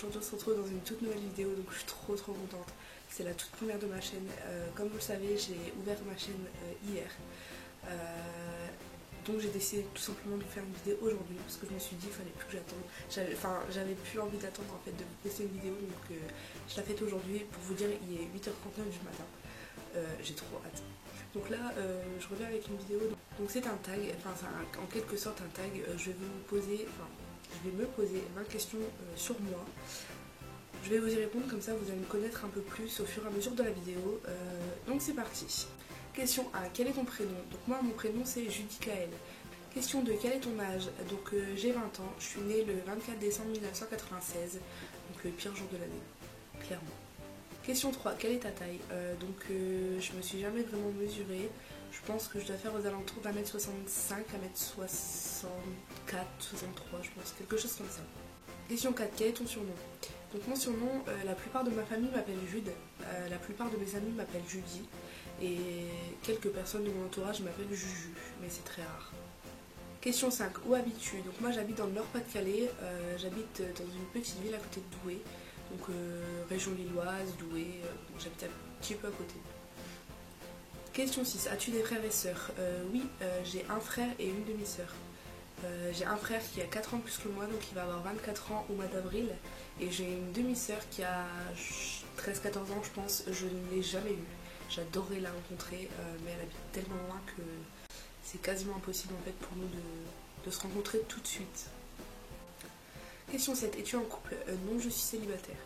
aujourd'hui on se retrouve dans une toute nouvelle vidéo, donc je suis trop contente. C'est la toute première de ma chaîne. Comme vous le savez, j'ai ouvert ma chaîne hier. Donc j'ai décidé tout simplement de faire une vidéo aujourd'hui parce que je me suis dit qu'il fallait plus que j'attende. J'avais plus envie d'attendre en fait de vous poster une vidéo, donc je la fais aujourd'hui. Pour vous dire, il est 8h39 du matin. J'ai trop hâte. Donc là, je reviens avec une vidéo. Donc c'est un tag, enfin c'est en quelque sorte un tag. Je vais me poser 20 questions sur moi. Je vais vous y répondre, comme ça vous allez me connaître un peu plus au fur et à mesure de la vidéo. Donc c'est parti. Question 1, quel est ton prénom? Donc moi mon prénom c'est Judy Kael. Question 2, quel est ton âge? Donc j'ai 20 ans, je suis née le 24 décembre 1996, donc le pire jour de l'année, clairement. Question 3, quelle est ta taille? Je me suis jamais vraiment mesurée. Je pense que je dois faire aux alentours d'1m65, 1m64, 63, je pense, quelque chose comme ça. Question 4, quel est ton surnom? Donc mon surnom, la plupart de ma famille m'appelle Jude, la plupart de mes amis m'appellent Judy, et quelques personnes de mon entourage m'appellent Juju, mais c'est très rare. Question 5, où habites-tu? Donc moi j'habite dans le Nord-Pas-de-Calais, j'habite dans une petite ville à côté de Douai, donc région lilloise, Douai, j'habite un petit peu à côté. Question 6, as-tu des frères et sœurs? Oui, j'ai un frère et une demi-sœur. J'ai un frère qui a 4 ans de plus que moi, donc il va avoir 24 ans au mois d'avril. Et j'ai une demi-sœur qui a 13-14 ans, je pense. Je ne l'ai jamais eue. J'adorerais la rencontrer, mais elle habite tellement loin que c'est quasiment impossible en fait pour nous de se rencontrer tout de suite. Question 7, es-tu en couple? Non, je suis célibataire.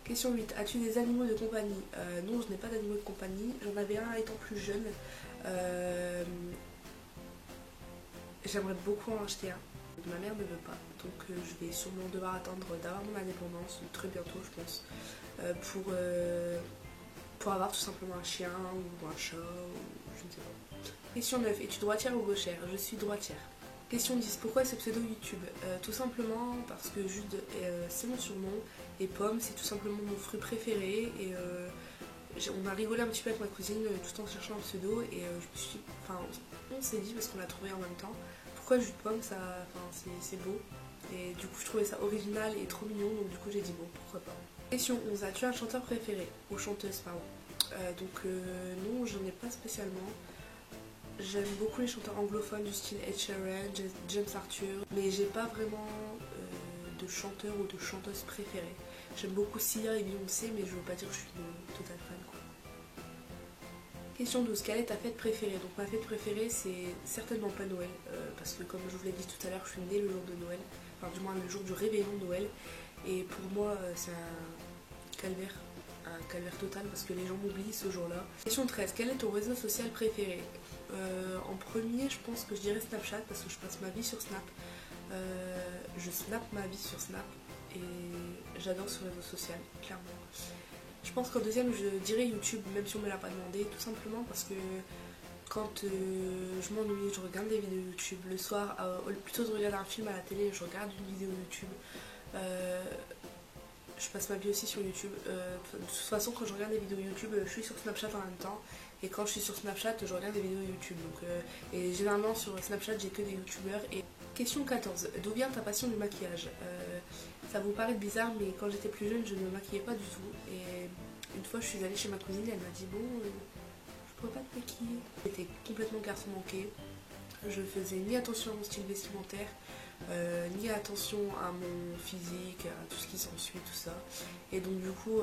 Question 8, as-tu des animaux de compagnie? Non, je n'ai pas d'animaux de compagnie. J'en avais un étant plus jeune. J'aimerais beaucoup en acheter un. Ma mère ne veut pas, donc je vais sûrement devoir attendre d'avoir mon indépendance, très bientôt je pense, pour avoir tout simplement un chien ou un chat, ou je ne sais pas. Question 9, es-tu droitière ou gauchère? Je suis droitière. Question 10, pourquoi ce pseudo YouTube? Tout simplement parce que Jude, c'est mon surnom, et Pomme, c'est tout simplement mon fruit préféré, et on a rigolé un petit peu avec ma cousine tout en cherchant un pseudo, et on s'est dit, parce qu'on l'a trouvé en même temps, pourquoi jus de pomme, c'est beau, et du coup je trouvais ça original et trop mignon, donc du coup j'ai dit bon, pourquoi pas. Question 11, as-tu un chanteur préféré? Ou chanteuse, pardon. Non, je n'ai pas spécialement. J'aime beaucoup les chanteurs anglophones du style Ed Sheeran, James Arthur, mais j'ai pas vraiment de chanteur ou de chanteuse préférée. J'aime beaucoup Sia et Beyoncé, mais je veux pas dire que je suis une totale fan, quoi. Question 12, quelle est ta fête préférée? Donc ma fête préférée c'est certainement pas Noël, parce que comme je vous l'ai dit tout à l'heure, je suis née le jour de Noël, enfin du moins le jour du réveillon de Noël, et pour moi c'est un calvaire total parce que les gens m'oublient ce jour-là. Question 13, quel est ton réseau social préféré? En premier, je pense que je dirais Snapchat parce que je passe ma vie sur Snap. Je snap ma vie sur Snap et j'adore ce réseau social, clairement. Je pense qu'en deuxième, je dirais YouTube, même si on ne me l'a pas demandé, tout simplement parce que quand je m'ennuie, je regarde des vidéos YouTube. Le soir, plutôt de regarder un film à la télé, je regarde une vidéo YouTube. Je passe ma vie aussi sur YouTube. De toute façon, quand je regarde des vidéos YouTube, je suis sur Snapchat en même temps. Et quand je suis sur Snapchat, je regarde des vidéos YouTube. Et généralement, sur Snapchat, j'ai que des YouTubeurs. Et question 14. D'où vient ta passion du maquillage? Ça vous paraît bizarre, mais quand j'étais plus jeune, je ne me maquillais pas du tout. Et une fois, je suis allée chez ma cousine et elle m'a dit bon, je pourrais pas te maquiller. J'étais complètement garçon manqué. Je faisais ni attention à mon style vestimentaire, ni attention à mon physique, à tout ce qui s'ensuit, tout ça. Et donc du coup,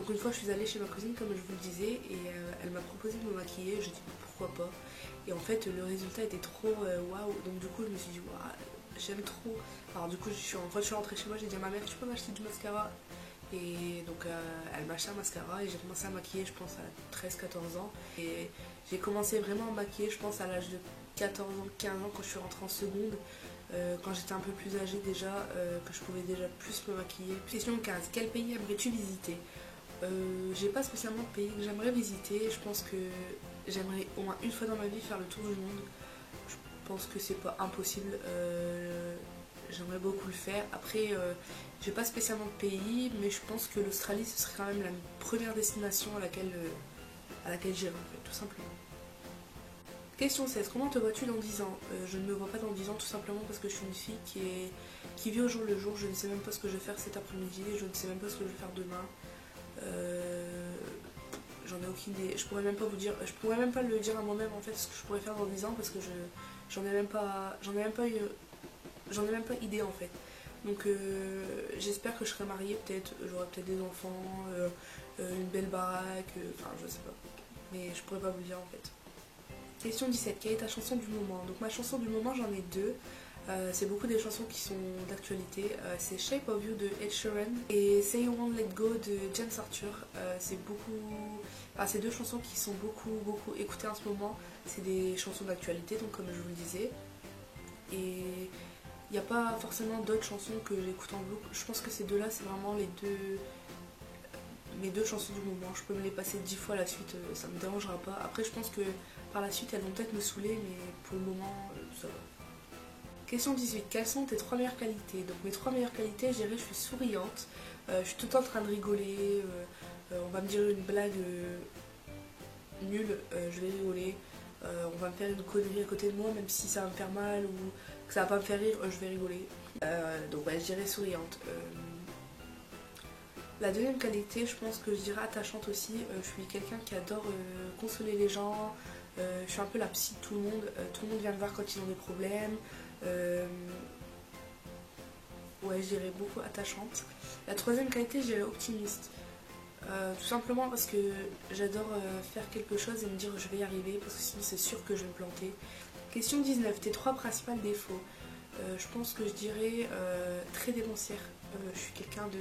une fois, je suis allée chez ma cousine, comme je vous le disais, et elle m'a proposé de me maquiller. J'ai dit pourquoi pas. Et en fait, le résultat était trop waouh. Donc du coup, je me suis dit waouh. J'aime trop. Alors du coup, quand je suis rentrée chez moi, j'ai dit à ma mère, tu peux m'acheter du mascara? Et donc elle m'a acheté un mascara et j'ai commencé à maquiller, je pense à 13-14 ans. Et j'ai commencé vraiment à maquiller, je pense à l'âge de 14 ans, 15 ans, quand je suis rentrée en seconde. Quand j'étais un peu plus âgée déjà, que je pouvais déjà plus me maquiller. Question 15, quel pays aimerais-tu visiter? J'ai pas spécialement de pays que j'aimerais visiter. Je pense que j'aimerais au moins une fois dans ma vie faire le tour du monde. Je pense que c'est pas impossible, j'aimerais beaucoup le faire. Après, j'ai pas spécialement de pays, mais je pense que l'Australie ce serait quand même la première destination à laquelle j'irais en fait, tout simplement. Question 16. Comment te vois-tu dans 10 ans? Je ne me vois pas dans 10 ans tout simplement parce que je suis une fille qui vit au jour le jour. Je ne sais même pas ce que je vais faire cet après-midi, je ne sais même pas ce que je vais faire demain. J'en ai aucune idée. Je pourrais même pas vous dire, je pourrais même pas le dire à moi-même en fait ce que je pourrais faire dans 10 ans parce que j'en ai même pas idée en fait. Donc j'espère que je serai mariée peut-être, j'aurai peut-être des enfants, une belle baraque, enfin je sais pas. Mais je pourrais pas vous le dire en fait. Question 17. Quelle est ta chanson du moment? Donc ma chanson du moment j'en ai deux. C'est beaucoup des chansons qui sont d'actualité. C'est Shape of You de Ed Sheeran et Say You Won't Let Go de James Arthur. C'est deux chansons qui sont beaucoup écoutées en ce moment. C'est des chansons d'actualité, donc comme je vous le disais. Et il n'y a pas forcément d'autres chansons que j'écoute en boucle. Je pense que ces deux-là, c'est vraiment mes deux chansons du moment. Je peux me les passer 10 fois à la suite, ça me dérangera pas. Après, je pense que par la suite, elles vont peut-être me saouler, mais pour le moment, ça va. Question 18. Quelles sont tes 3 meilleures qualités? Donc mes 3 meilleures qualités, je dirais je suis souriante, je suis tout le temps en train de rigoler, on va me dire une blague nulle, je vais rigoler, on va me faire une connerie à côté de moi, même si ça va me faire mal ou que ça va pas me faire rire, je vais rigoler. Donc ouais, je dirais souriante. La deuxième qualité, je pense que je dirais attachante aussi. Je suis quelqu'un qui adore consoler les gens. Je suis un peu la psy de tout le monde. Tout le monde vient me voir quand ils ont des problèmes. Ouais, je dirais beaucoup attachante. La troisième qualité, je dirais optimiste. Tout simplement parce que j'adore faire quelque chose et me dire je vais y arriver parce que sinon c'est sûr que je vais me planter. Question 19. Tes 3 principaux défauts. Je pense que je dirais très dépensière. Je suis quelqu'un de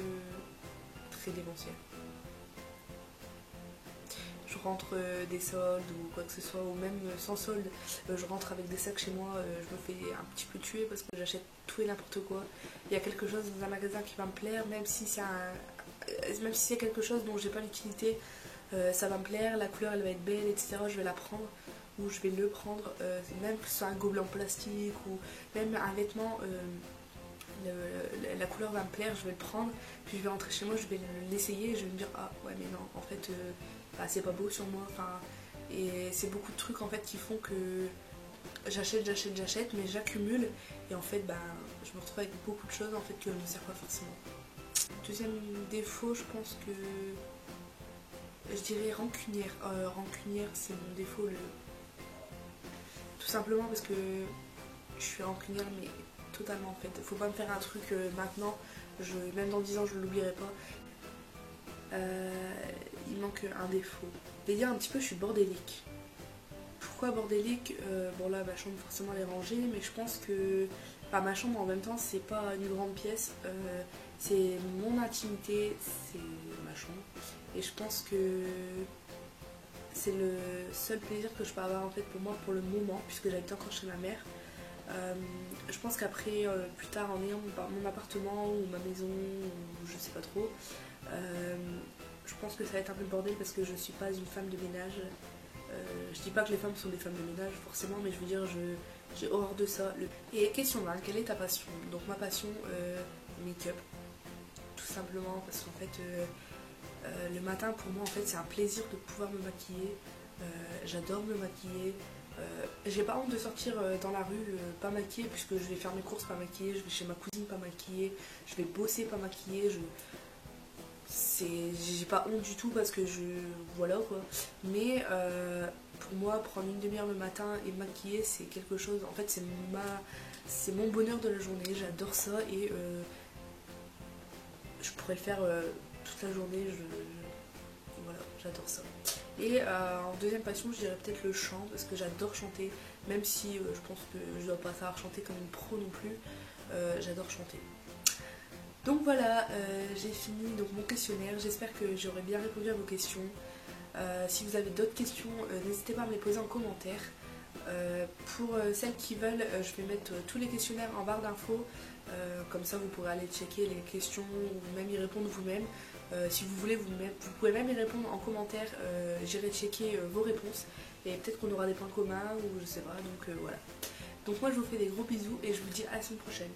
très dépensière. Je rentre des soldes ou quoi que ce soit, ou même sans solde, je rentre avec des sacs chez moi, je me fais un petit peu tuer parce que j'achète tout et n'importe quoi. Il y a quelque chose dans un magasin qui va me plaire, même si c'est quelque chose dont j'ai pas l'utilité, ça va me plaire, la couleur elle va être belle, etc. Je vais la prendre ou je vais le prendre, même que ce soit un gobelet en plastique ou même un vêtement. La couleur va me plaire, je vais le prendre, puis je vais rentrer chez moi, je vais l'essayer et je vais me dire ah ouais mais non en fait c'est pas beau sur moi, enfin, et c'est beaucoup de trucs en fait qui font que j'achète mais j'accumule et en fait je me retrouve avec beaucoup de choses en fait que je ne me sers pas forcément. Deuxième défaut, je pense que je dirais rancunière. Rancunière c'est mon défaut tout simplement parce que je suis rancunière mais totalement en fait. Faut pas me faire un truc maintenant, même dans 10 ans je ne l'oublierai pas. Il manque un défaut. Je vais dire un petit peu je suis bordélique. Pourquoi bordélique? Bon là ma chambre forcément elle est rangée mais je pense que ma chambre en même temps c'est pas une grande pièce, c'est mon intimité, c'est ma chambre et je pense que c'est le seul plaisir que je peux avoir en fait pour moi pour le moment puisque j'habite encore chez ma mère. Je pense qu'après, plus tard, en ayant mon appartement ou ma maison, ou je sais pas trop, je pense que ça va être un peu le bordel parce que je suis pas une femme de ménage. Je dis pas que les femmes sont des femmes de ménage forcément, mais je veux dire, j'ai horreur de ça. Et question 20, quelle est ta passion? Donc ma passion, make-up, tout simplement parce qu'en fait, le matin pour moi en fait c'est un plaisir de pouvoir me maquiller. J'adore me maquiller. J'ai pas honte de sortir dans la rue pas maquillée puisque je vais faire mes courses pas maquillée, je vais chez ma cousine pas maquillée, je vais bosser pas maquillée, j'ai pas honte du tout parce que voilà quoi. Mais pour moi prendre une demi-heure le matin et me maquiller c'est quelque chose, en fait c'est mon bonheur de la journée, j'adore ça et je pourrais le faire toute la journée, voilà, j'adore ça. Et en deuxième passion, je dirais peut-être le chant, parce que j'adore chanter, même si je pense que je dois pas savoir chanter comme une pro non plus, j'adore chanter. Donc voilà, j'ai fini donc, mon questionnaire, j'espère que j'aurai bien répondu à vos questions. Si vous avez d'autres questions, n'hésitez pas à me les poser en commentaire. Pour celles qui veulent, je vais mettre tous les questionnaires en barre d'infos, comme ça vous pourrez aller checker les questions ou même y répondre vous-même. Si vous voulez, vous pouvez même y répondre en commentaire, j'irai checker vos réponses et peut-être qu'on aura des points communs ou je sais pas, donc voilà. Donc moi je vous fais des gros bisous et je vous dis à la semaine prochaine.